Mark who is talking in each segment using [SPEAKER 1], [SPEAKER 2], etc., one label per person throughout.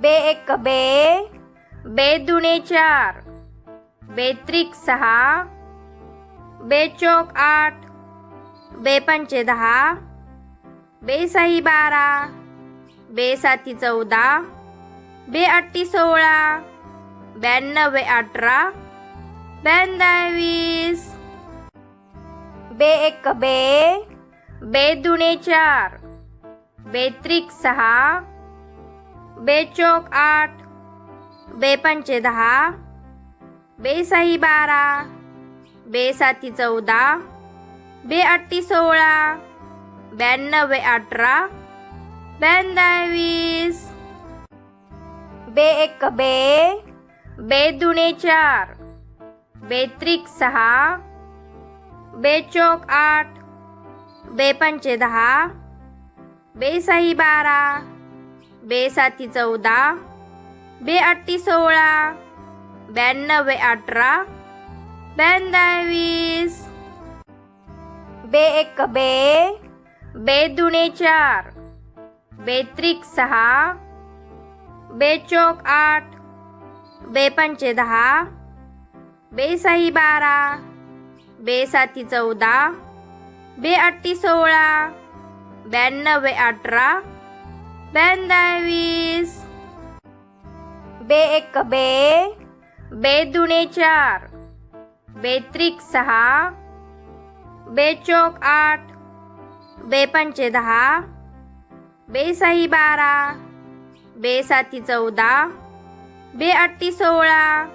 [SPEAKER 1] बे एक बे, बे दुणे चार, बेत्रिक सहा, बेचोक आठ, बेपंचे दहा, बेसाही बारा, बेसाती 14, बेअट्टी 16, ब्याण्णवे 18, ब्याण्णव 20, बे एक बे, बे दुणे चार, बेत्रिक सहा, बेचोक आठ, बेपंचे दहा, बेसाही बारा, बेसाती 14, बेअट्टी 16, ब्याण्णवे 18, ब्याण्णव 20, बे एक बे, बे दुणे चार, बेत्रिक सहा, बेचोक आठ, बेपंचे दहा, बेसाही बारा, बेसाती 14, बेअट्टी 16, ब्याण्णवे 18, ब्याण्णव 20, बे एक बे, बे दुणे चार, बेत्रिक सहा, बेचोक आठ, बेपंचे दहा, बेसाही बारा, बेसाती 14, बेअट्टी 16, ब्याण्णवे 18, ब्याण्णव 20, बे एक बे, बे दुणे चार, बेत्रिक सहा, बेचोक आठ, बेपंचे दहा, बेसाही बारा, बेसाती 14, बेअट्टी 16,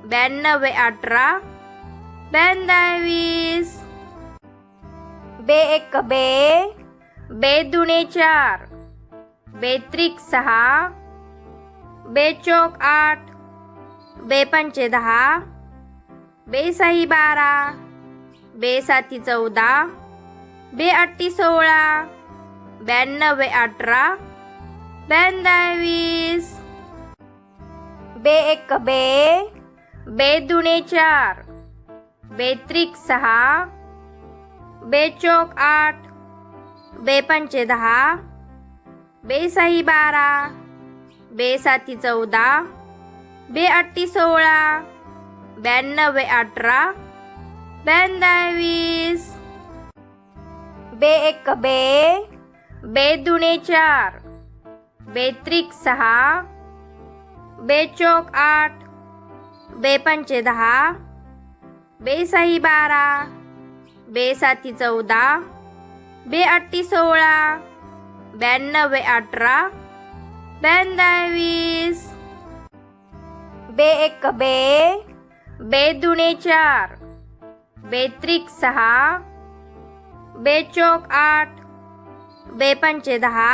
[SPEAKER 1] ब्याण्णवे 18, ब्याण्णव 20, बे एक बे, बे दुणे चार, बेत्रिक सहा, बेचोक आठ, बेपंचे दहा, बेसाही बारा, बेसाती 14, बेअट्टी 16, ब्याण्णवे 18, ब्याण्णव 20, बे एक बे, बे दुणे चार, बेत्रिक सहा, बेचोक आठ, बेपंचे दहा, बेसाही बारा, बेसाती 14, बेअट्टी 16, ब्याण्णवे 18, ब्याण्णव 20, बे एक बे, बे दुणे चार, बेत्रिक सहा, बेचोक आठ, बेपंचे दहा, बेसाही बारा, बेसाती 14, बेअट्टी 16, ब्याण्णवे 18, ब्याण्णव 20, बे एक बे, बे दुणे चार, बेत्रिक सहा, बेचोक आठ, बेपंचे दहा,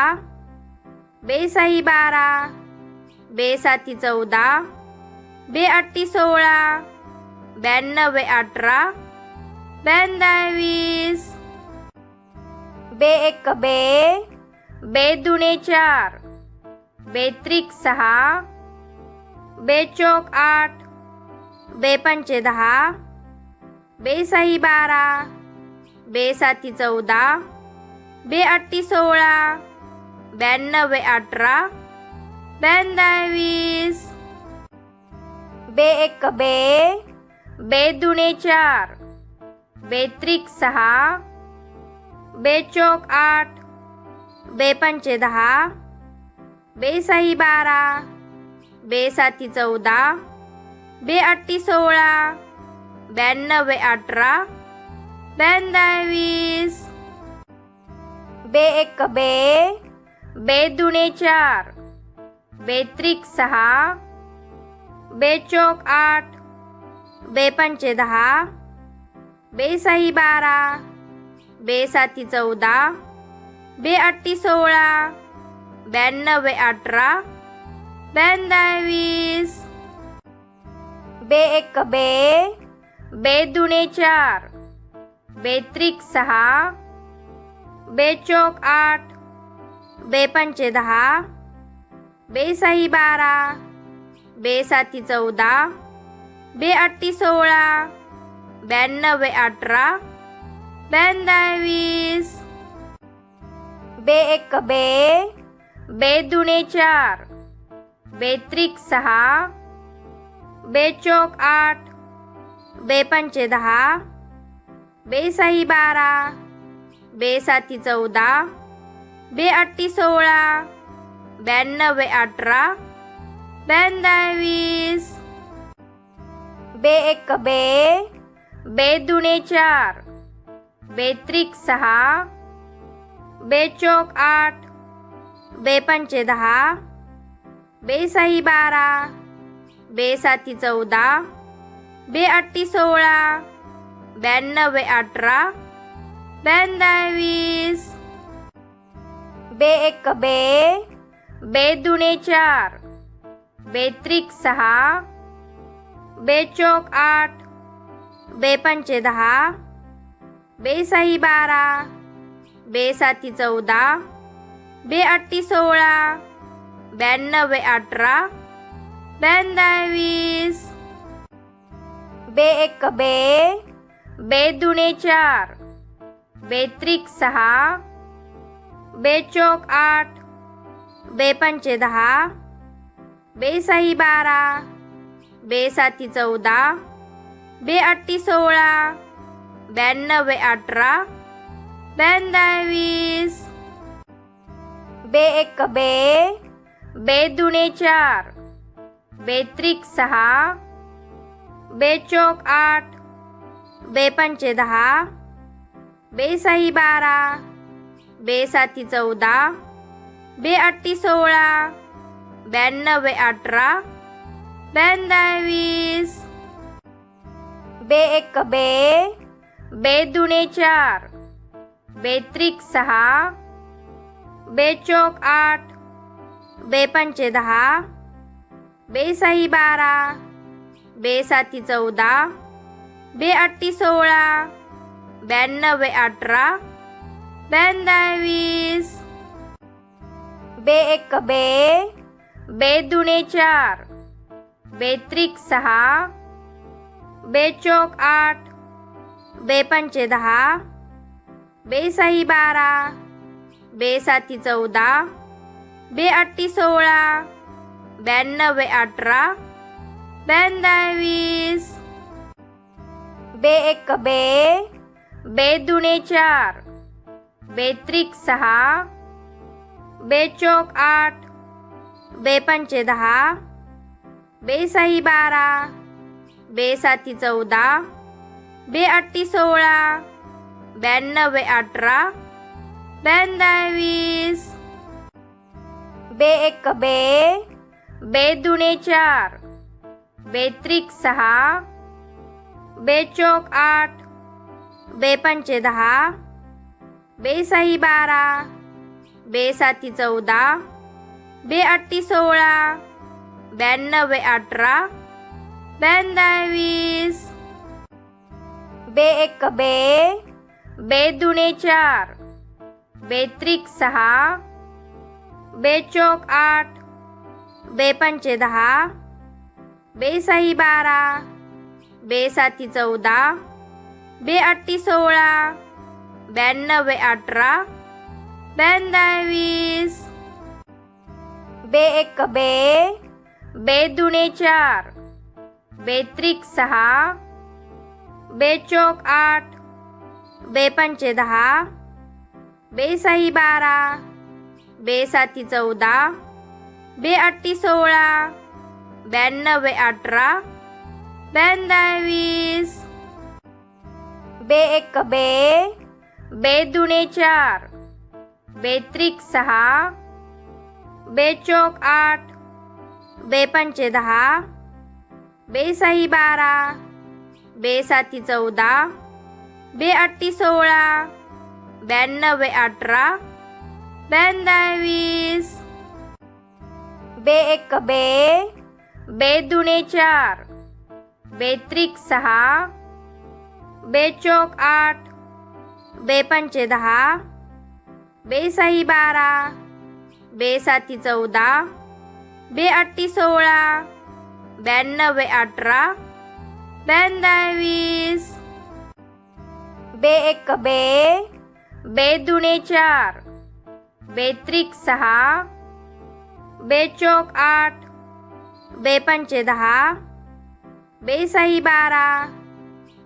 [SPEAKER 1] बेसाही बारा, बेसाती 14, बेअट्टी 16, ब्याण्णवे 18, ब्याण्णव 20, बे एक बे, बे दुणे चार, बेत्रिक सहा, बेचोक आठ, बेपंचे दहा, बेसाही बारा, बेसाती 14, बेअट्टी 16, ब्याण्णवे 18, ब्याण्णव 20, बे एक बे, बे दुणे चार, बेत्रिक सहा, बेचोक आठ, बेपंचे दहा, बेसाही बारा, बेसाती 14, बेअट्टी 16, ब्याण्णवे 18, ब्याण्णव 20, बे एक बे, बे दुणे चार, बेत्रिक सहा, बेचोक आठ, बेपंचे दहा, बेसाही बारा, बेसाती 14, बेअट्टी 16, ब्याण्णवे 18, ब्याण्णव 20, बे एक बे, बे दुणे चार, बेत्रिक सहा, बेचोक आठ, बेपंचे दहा, बेसाही बारा, बेसाती 14, बेअट्टी 16, ब्याण्णवे 18, ब्याण्णव 20, बे एक बे, बे दुणे चार, बेत्रिक 6, बेचोक 8, बेपंचे 10, बेसाही 12, बेसाती 14, बेअट्टी 16, ब्याण्णवे 18, ब्याण्णव 20, बेएक बेदुणे 4, बेत्रिक 6, बेचोक 8, बेपंचे 10, बेसाही 12, बेसाती 14, बेअट्टी 16, ब्याण्णवे 18, ब्याण्णव 20, बेएक बेदुणे 4, बेत्रिक 6, बेचोक 8, बेपंचे 10, बेसाही 12, बेसाती 14, बेअट्टी 16, ब्याण्णवे 18, ब्याण्णव 20, बेएक बेदुणे 4, बेत्रिक 6, बेचोक 8, बेपंचे 10, बेसाही 12, बेसाती 14, बेअट्टी 16, ब्याण्णवे 18, ब्याण्णव 20, बेएक बेदुणे 4, बेत्रिक 6, बेचोक 8, बेपंचे 10, बेसाही 12, बेसाती 14, बेअट्टी 16, ब्याण्णवे 18, ब्याण्णव 20, बेएक बेदुणे 4, बेत्रिक 6, बेचोक 8, बेपंचे 10, बेसाही 12, बेसाती 14, बेअट्टी 16, ब्याण्णवे 18, ब्याण्णव 20, बेएक बेदुणे 4, बेत्रिक 6, बेचोक 8, बेपंचे 10, बेसाही 12, बेसाती 14, बेअट्टी 16, ब्याण्णवे 18, ब्याण्णव 20, बेएक बेदुणे 4, बेत्रिक 6, बेचोक 8, बेपंचे 10, बेसाही 12, बेसाती 14, बेअट्टी 16, ब्याण्णवे 18, ब्याण्णव 20, बेएक बेदुणे 4, बेत्रिक 6, बेचोक 8, बेपंचे 10, बेसाही 12, बेसाती 14, बेअट्टी 16, ब्याण्णवे 18, ब्याण्णव 20, बेएक बेदुणे 4, बेत्रिक 6, बेचोक 8, बेपंचे 10, बेसाही 12, बेसाती 14, बेअट्टी 16, ब्याण्णवे 18, ब्याण्णव 20, बेएक बेदुणे 4, बेत्रिक 6, बेचोक 8, बेपंचे 10, बेसाही 12, बेसाती 14, बेअट्टी 16, ब्याण्णवे 18, ब्याण्णव 20, बेएक बेदुणे 4, बेत्रिक 6, बेचोक 8, बेपंचे 10, बेसाही 12, बेसाती 14, बेअट्टी 16, ब्याण्णवे 18, ब्याण्णव 20, बेएक बेदुणे 4, बेत्रिक 6, बेचोक 8, बेपंचे 10, बेसाही 12, बेसाती 14, बेअट्टी 16, ब्याण्णवे 18, ब्याण्णव 20, बेएक बेदुणे 4, बेत्रिक 6, बेचोक 8, बे पंचे 10, बे सही 12,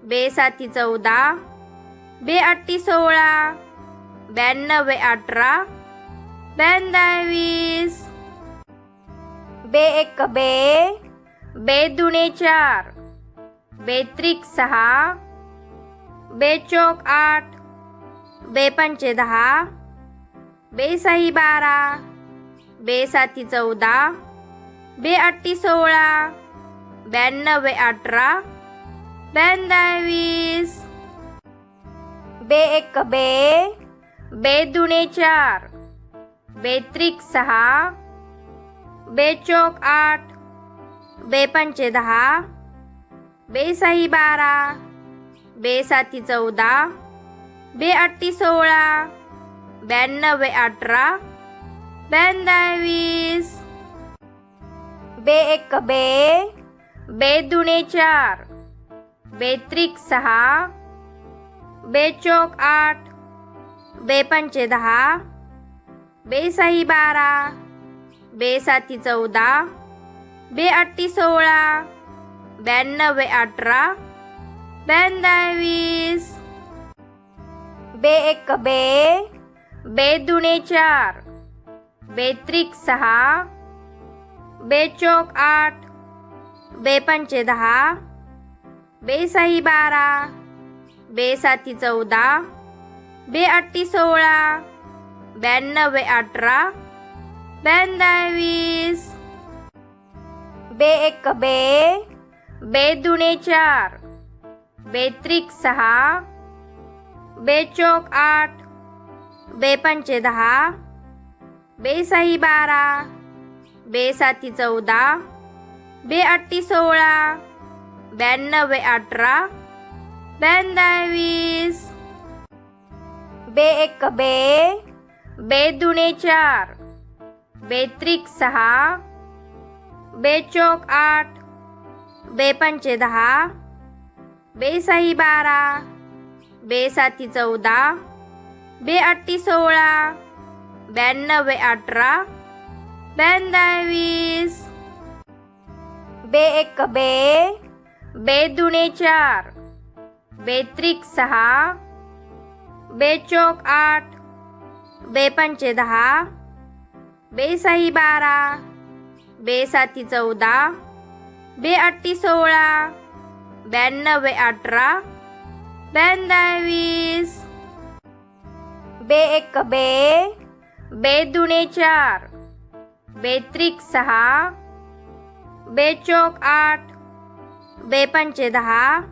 [SPEAKER 1] बे साती 14, बे आठी 16, 92 18, 92 20, बे एक बे, बे दुणे 4, बे त्रिक 6, बे चौक 8, बे पंचे 10, बे सही 12, बे साती 14, बे आठी 16, 92 18, 92 20, बे एक बे, बे दुणे 4, बे त्रिक 6, बे चौक 8, बे पंचे 10, बे सही 12, बे साती 14, बे आठी 16, 92 18, 92 20, बे एक बे, बे दुणे 4, बे त्रिक 6, बे चौक 8, बे पंचे 10, बे सही 12, बे साती 14, बे आठी 16, 92 18, 92 20, बे एक बे, बे दुणे 4, बे त्रिक 6, बे चौक 8, बे पंचे 10, बे सही 12, बे साती 14, बे आठी 16, 92 18, 92 20, बे एक बे, बे दुणे 4, बे त्रिक 6, बे चौक 8, बे पंचे 10, बे सही 12, बे साती 14, बे आठी 16, 92 18, 92 बे एक बे, बे दुणे 4, बे त्रिक 6, बे चौक 8, बे पंचे 10, बे सही 12, बे साती 14, बे आठी 16, 92 18, 92 बे एक बे, बे दुणे 4, बे त्रिक 6, बे चौक 8, बे पंचे 10, बे सही 12, बे साती 14, बे आठी 16, 92 18, 92 बे एक बे, बे दुणे 4, बे त्रिक 6, बे चौक 8, बे पंचे 10,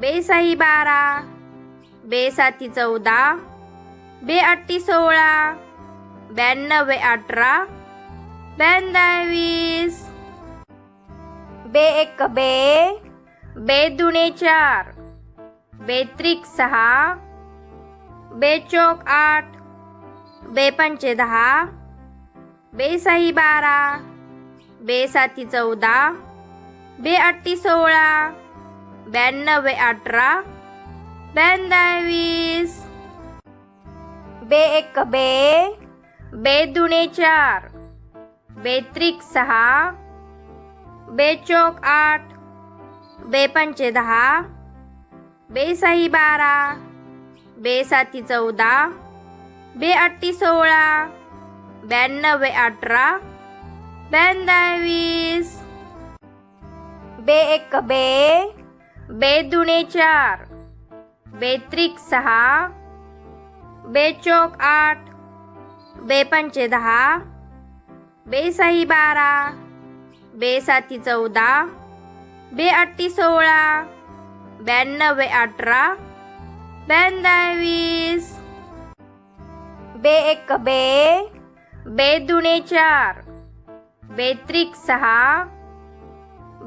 [SPEAKER 1] बे सही 12, बे साती 14, बे आठी 16, 92 18, 92 बे एक बे, बे दुणे 4, बे त्रिक 6, बे चौक 8, बे पंचे 10, बे सही 12, बे साती 14, बे आठी 16, 92 18, 92 बे एक बे, बे दुणे 4, बे त्रिक 6, बे चौक 8, बे पंचे 10, बे सही 12, बे साती 14, बे आठी 16, 92 18, 92 बे एक बे, बे दुणे 4, बे त्रिक 6, बे चौक 8, बे पंचे 10, बे सही 12, बे साती 14, बे आठी 16, 92 18, 92 बे एक बे, बे दुणे 4, बे त्रिक 6,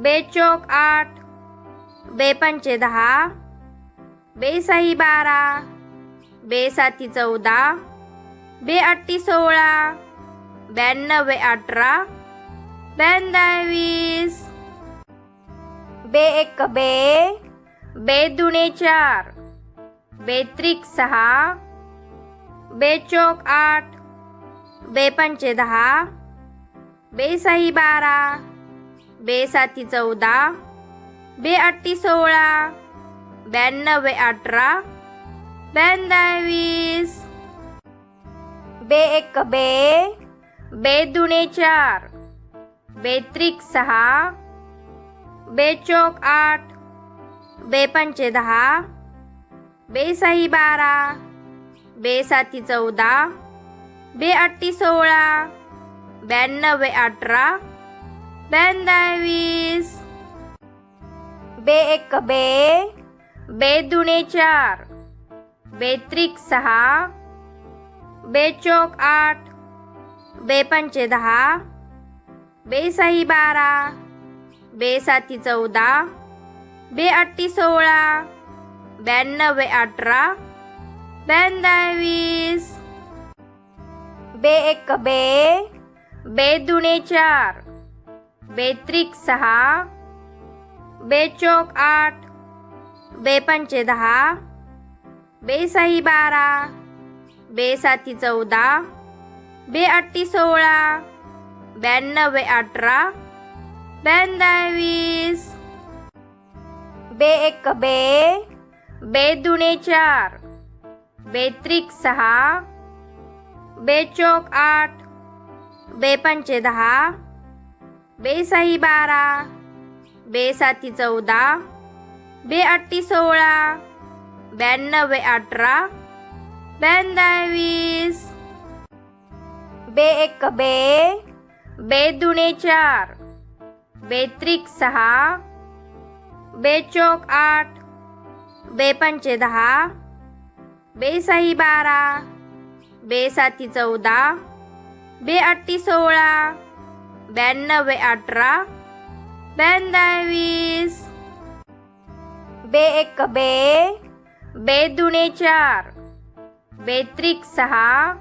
[SPEAKER 1] बे चौक 8, बे पंचे 10, बे सही 12, बे साती 14, बे आठी 16, 92 18, 92 बे एक बे, बे दुणे 4, बे त्रिक 6, बे चौक 8, बे पंचे 10, बे सही 12, बे साती 14, बे आठी 16, 92 18, 92 20, बे एक बे दुणे 4, बे त्रिक 6, बे चौक 8, बे पंचे 10, बे सही 12, बे साती 14, बे आठी 16, 92 18, 92 20, बे एक बे दुणे 4, बे त्रिक 6, बे चौक 8, बे पंचे 10, बे सही 12, बे साती 14, बे आठी 16, 92 18, 92 बे एक बे दुणे 4, बे त्रिक 6, बे चौक 8, बे पंचे 10, बे सही 12, बे साती 14, बे आठी 16, 92 18, 92 बे एक बे दुणे 4, बे त्रिक 6, बे चौक 8, बे पंचे 10, बे सही 12, बे साती 14, बे आठी 16, 92 18, 92 बे एक बे दुणे 4, बे त्रिक 6, बे चौक 8, बे पंचे 10, बे सही 12, बे साती 14, बे आठी 16, 92 18, 92 बे एक बे दुणे 4, बे त्रिक 6,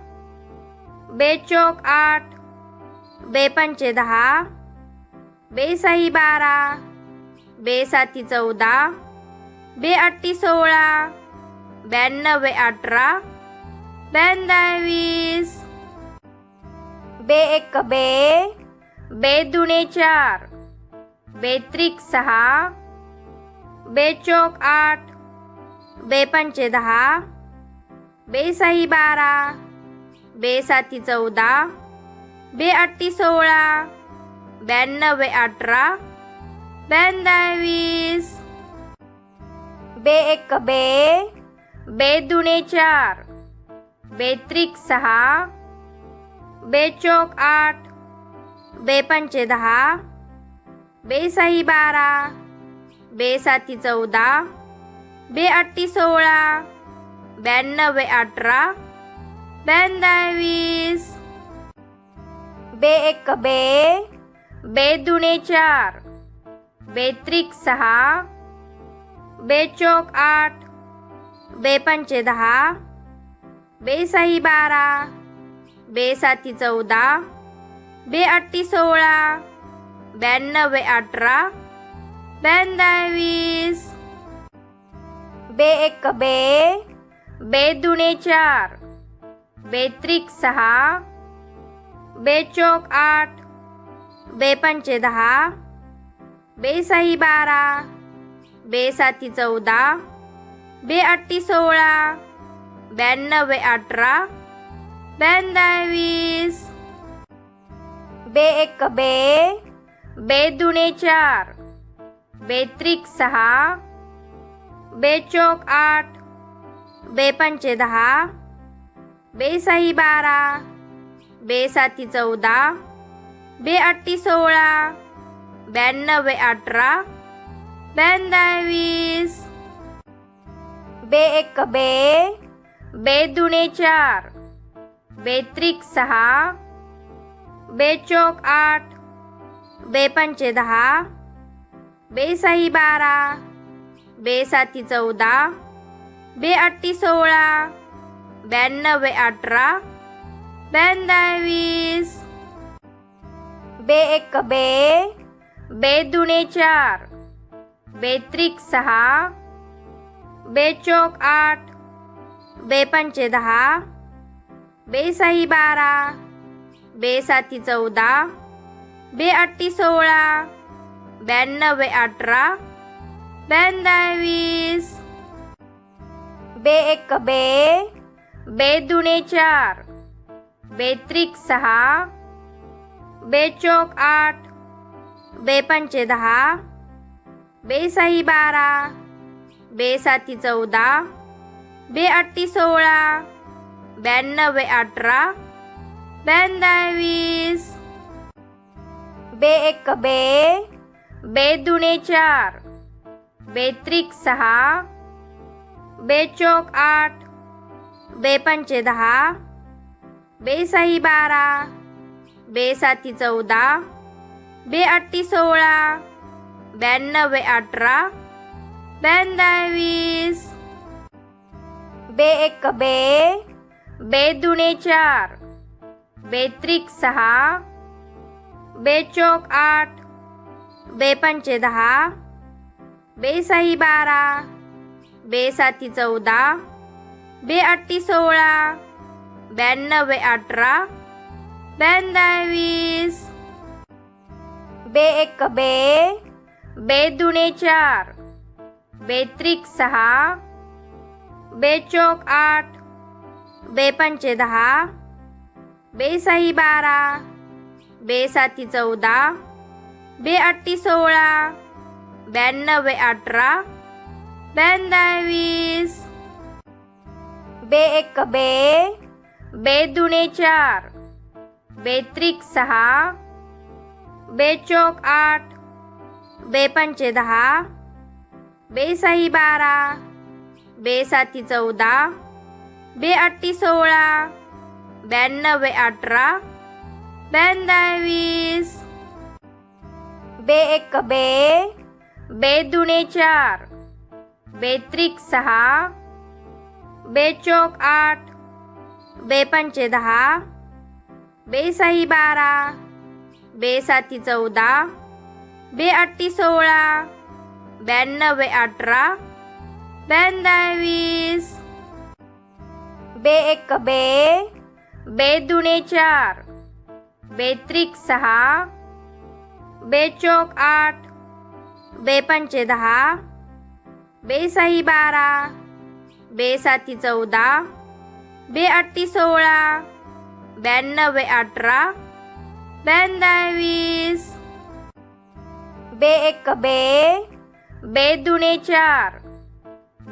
[SPEAKER 1] बे चौक 8, बे पंचे 10, बे सही 12, बे साती 14, बे आठी 16, 92 18, 92 बे एक बे दुणे 4, बे त्रिक 6, बे चौक 8, बे पंचे 10, बे सही 12, बे साती 14, बे आठी 16, 92 18, 92 बे एक बे दुणे 4, बे त्रिक 6, बे चौक 8, बे पंचे 10, बे सही 12, बे साती 14, बे आठी 16, 92 18, 92 बे एक बे दुणे 4, बे त्रिक 6, बे चौक 8, बे पंचे 10, बे सही 12, बे साती 14, बे आठी 16, 92 18, 92 बे एक बे दुणे 4, बे त्रिक 6, बे चौक 8, बे पंचे 10, बे सही 12, बे साती 14, बे आठी 16, 92 18, 92 बे एक बे दुणे 4, बे त्रिक 6, बे चौक 8, बे पंचे 10, बे सही 12, बे साती 14, बे आठी 16, 92 18, 92 बे एक बे दुणे 4, बे त्रिक 6, बे चौक 8, बे पंचे 10, बे सही 12, बे साती 14, बे आठी 16, 92 18, 92 बे एक बे दुणे 4, बे त्रिक 6, बे चौक 8, बे पंचे 10, बे सही 12, बे साती 14, बे आठी 16, 92 18 92 20 बे एक बे, बे दुणे 4, बेत्रिक 6, बेचोक 8, बेपंचे 10, बेसाही 12, बेसाती 14, बेअट्टी 16, 92 18 92 20 बे एक बे, बे दुणे 4, बेत्रिक 6, बेचोक 8, बेपंचे 10, बेसाही 12, बेसाती 14, बेअट्टी 16, 92 18 92 20 बे एक बे, बे दुणे 4, बेत्रिक 6, बेचोक 8, बेपंचे 10, बेसाही 12, बेसाती 14, बेअट्टी 16, 92 18 92 20 बे एक बे, बे दुणे 4, बेत्रिक 6, बेचोक 8, बेपंचे 10, बेसाही 12, बेसाती 14, बेअट्टी 16, 92 18 92 20 बे एक बे, बे दुणे 4, बेत्रिक 6, बेचोक 8, बेपंचे 10, बेसाही 12, बेसाती 14, बेअट्टी 16, 92 18 92 20 बे एक बे, बे दुणे 4, बेत्रिक 6, बेचोक 8, बेपंचे 10, बेसाही 12, बेसाती 14, बेअट्टी 16, 92 18 92 20 बे एक बे, बे दुणे 4, बेत्रिक 6, बेचोक 8, बेपंचे 10, बेसाही 12, बेसाती 14, बेअट्टी 16, 92 18 92 20 बे एक बे, बे दुणे 4,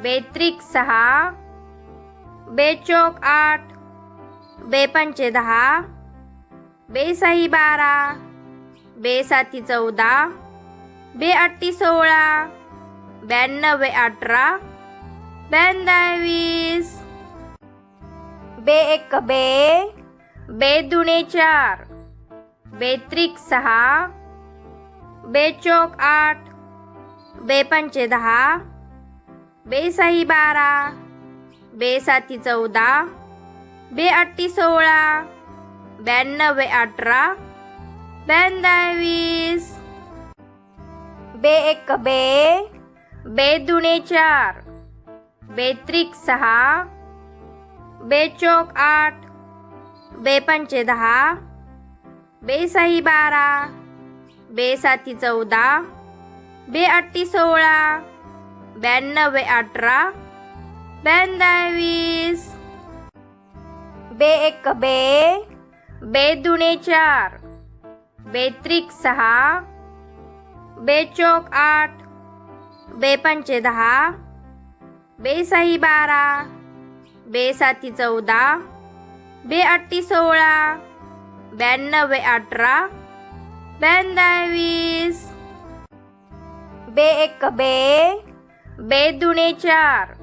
[SPEAKER 1] बेत्रिक 6, बेचोक 8, बेपंचे 10, बेसाही 12, बेसाती 14, बेअट्टी 16, 92 18 92 20 बे एक बे, बे दुणे 4, बेत्रिक 6, बेचोक 8, बेपंचे 10, बेसाही 12, बेसाती 14, बेअट्टी 16, 92 18 92 20 बे एक बे, बे दुणे 4, बेत्रिक 6, बेचोक 8, बेपंचे 10, बेसाही 12, बेसाती 14, बेअट्टी 16, 92 18 92 20 बे एक बे, बे दुणे 4, बेत्रिक 6, बेचोक 8, बेपंचे 10, बेसाही 12, बेसाती 14, बेअट्टी 16, 92 18 92 20 बे एक बे, बे दुणे 4,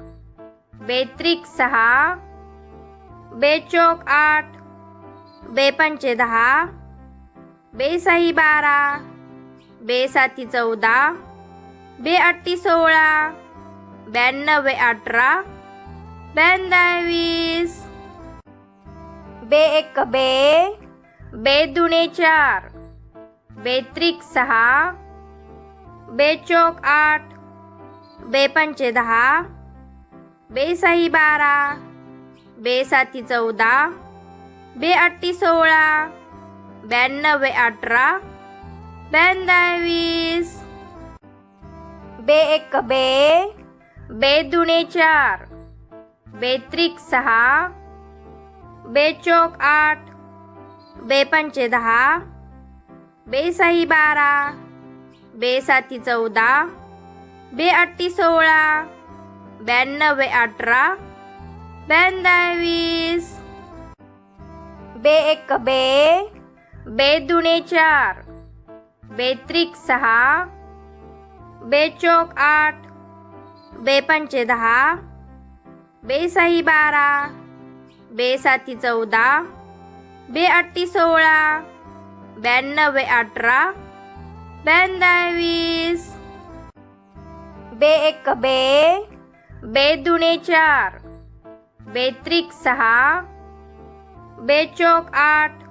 [SPEAKER 1] बेत्रिक 6, बेचोक 8, बेपंचे 10, बेसाही 12, बेसाती 14, बेअट्टी 16, 92 18 92 20 बे एक बे, बे दुणे 4, बेत्रिक 6, बेचोक 8, बेपंचे 10, बेसाही 12, बेसाती 14, बेअट्टी 16, 92 18 92 20 बे एक बे, बे दुणे चार, बेत्रिक सहा, बेचोक आठ, बेपंचे दहा, बेसाही बारा, बेसाती 14, बेअट्टी 16, ब्याण्णवे 18, ब्याण्णव 20, बे एक बे, बे दुणे चार, बेत्रिक सहा, बेचोक आठ, बेपंचे दहा, बेसाही बारा, बेसाती 14, बेअट्टी 16, ब्याण्णवे 18, ब्याण्णव 20, बे एक बे, बे दुणे चार, बेत्रिक सहा, बेचोक आठ,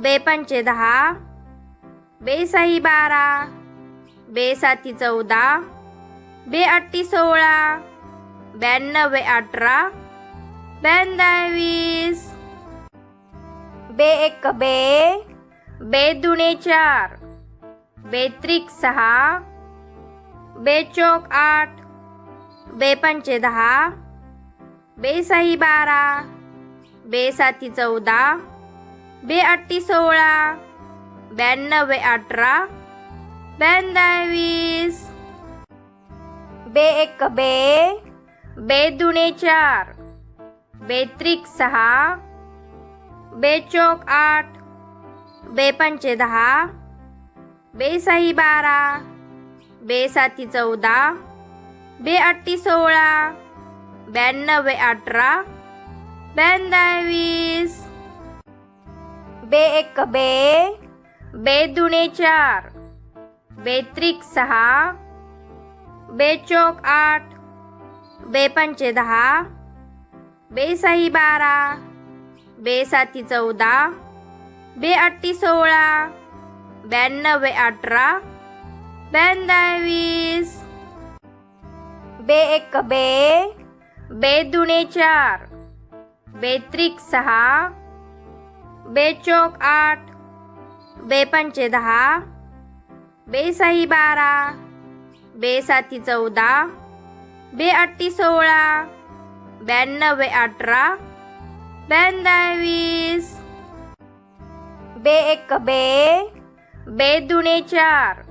[SPEAKER 1] बेपंचे दहा, बेसाही बारा, बेसाती 14, बेअट्टी 16, ब्याण्णवे 18, ब्याण्णव 20, बे एक बे, बे दुणे चार, बेत्रिक सहा, बेचोक आठ, बेपंचे दहा, बेसाही बारा, बेसाती 14, बेअट्टी 16, ब्याण्णवे 18, ब्याण्णव 20, बे एक बे, बे दुणे चार, बेत्रिक सहा, बेचोक आठ, बेपंचे दहा, बेसाही बारा, बेसाती 14, बेअट्टी 16, ब्याण्णवे 18, ब्याण्णव 20, बे एक बे, बे दुणे चार, बेत्रिक सहा, बेचोक आठ, बेपंचे दहा, बेसाही बारा, बेसाती 14, बेअट्टी 16, ब्याण्णवे 18, ब्याण्णव 20, बे एक बे, बे दुणे चार, बेत्रिक सहा, बेचोक आठ, बेपंचे दहा, बेसाही बारा, बेसाती 14, बेअट्टी 16, ब्याण्णवे 18, ब्याण्णव 20, बे एक बे, बे दुणे चार,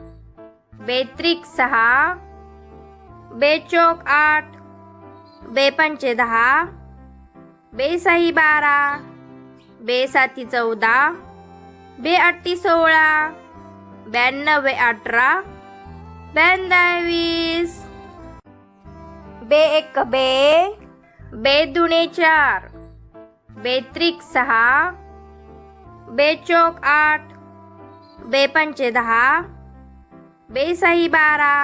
[SPEAKER 1] बेत्रिक सहा, बेचोक आठ, बेपंचे दहा, बेसाही बारा, बेसाती 14, बेअट्टी 16, ब्याण्णवे 18, ब्याण्णव 20, बे एक बे, बे दुणे चार, बेत्रिक सहा, बेचोक आठ, बेपंचे दहा, बेसाही बारा,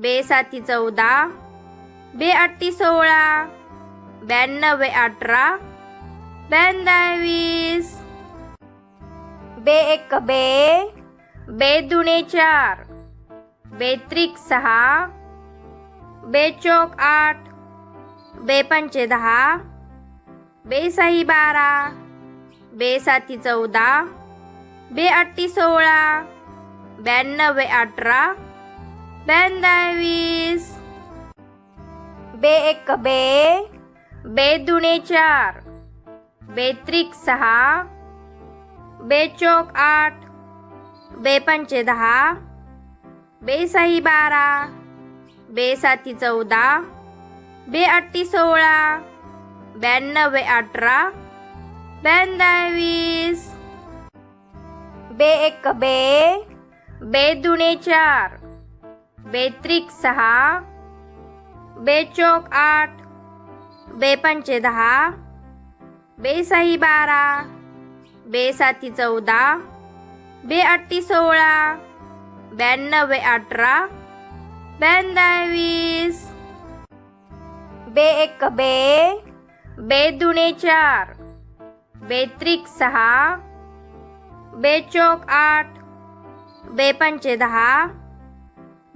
[SPEAKER 1] बेसाती 14, बेअट्टी 16, ब्याण्णवे 18, ब्याण्णव 20, बे एक बे, बे दुणे चार, बेत्रिक सहा, बेचोक आठ, बेपंचे दहा, बेसाही बारा, बेसाती 14, बेअट्टी 16, ब्याण्णवे 18, ब्याण्णव 20, बे एक बे, बे दुणे चार, बेत्रिक सहा, बेचोक आठ, बेपंचे दहा, बेसाही बारा, बेसाती 14, बेअट्टी 16, ब्याण्णवे 18, ब्याण्णव 20, बे एक बे, बे दुणे चार, बेत्रिक सहा, बेचोक आठ, बेपंचे दहा, बेसाही बारा, बेसाती 14, बेअट्टी 16, ब्याण्णवे 18, ब्याण्णव 20, बे एक बे, बे दुणे चार, बेत्रिक सहा, बेचोक आठ, बेपंचे दहा,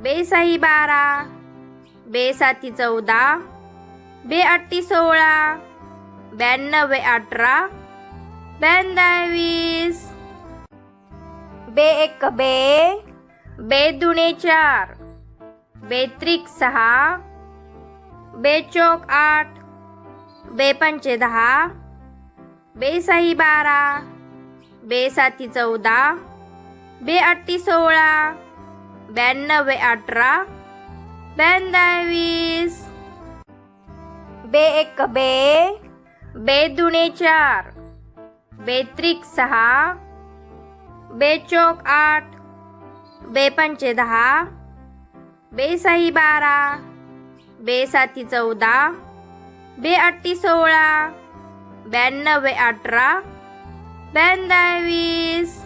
[SPEAKER 1] बेसाही बारा, बेसाती 14, बेअट्टी 16, ब्याण्णवे 18, ब्याण्णव 20, बे एक बे, बे दुणे चार, बेत्रिक 6, बेचोक 8, बेपंचे 10, बेसाही 12, बेसाती 14, बेअट्टी 16, 92 18, 92 20, बेएक बेदुणे 4, बेत्रिक 6, बेचोक 8, बेपंचे 10, बेसाही 12, बेसाती 14, बेअट्टी 16, 92 18, 92 20.